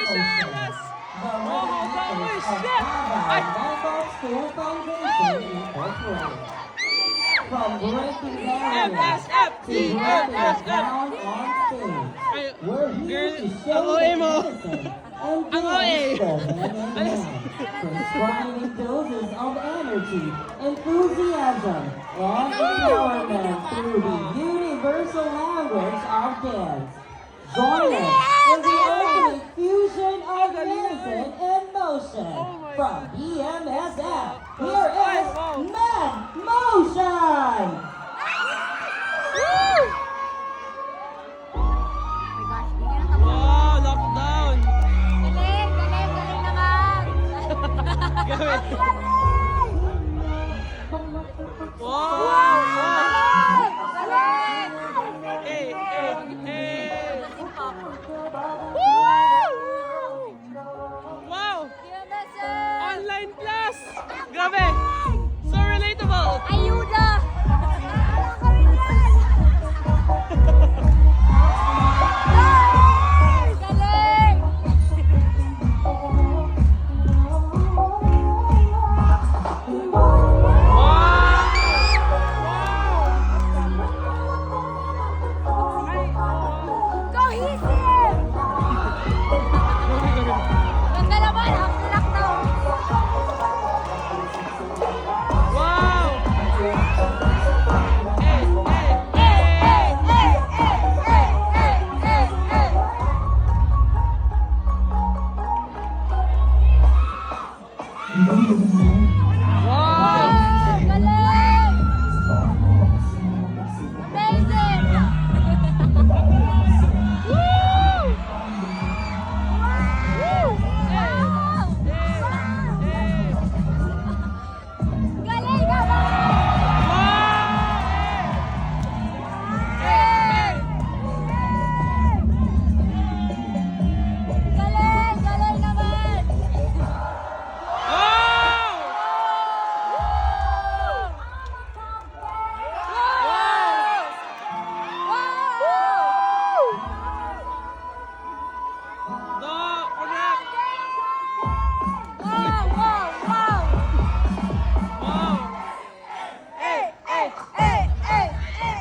Congratulations! Oh, holy shit! From breaking barriers to breaking down on stage, we're here to show the medicine and dance the hand-in-hand. Prescribing doses of energy, enthusiasm, and empowerment through the universal language of dance. Join us in the ultimate fusion of medicine and motion. From BMSF, here is Medmotion! Wow, lockdown! Galing, galing, galing naman! Gawin. Wow! Galing! Hey, hey, hey! Wow! Online class! Grabe! So relatable! Ayuda! Wala ka rin yan! Galing! Cohesive! Ganda naman, after lockdown. Wow! Hey, hey, Hey, hey, hey, hey, hey, hey, hey, hey. wow! Galing! Amazing! Galing naman! Galing! Galing naman! Wow! Wow! Wow! Hey! Hey! Hey! Hey! Hey!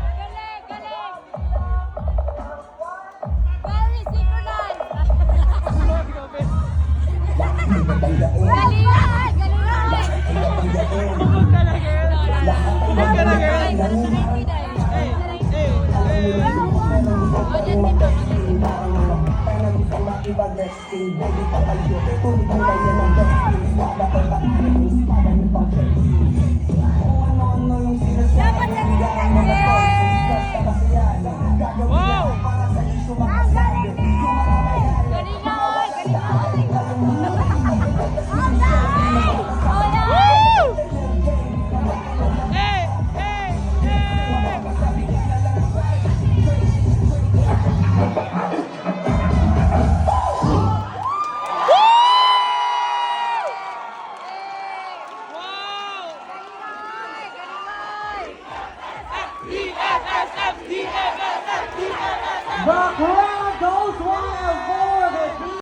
Galing! Galing! Very synchronized! Galingan! Galingan! Dapat galingan!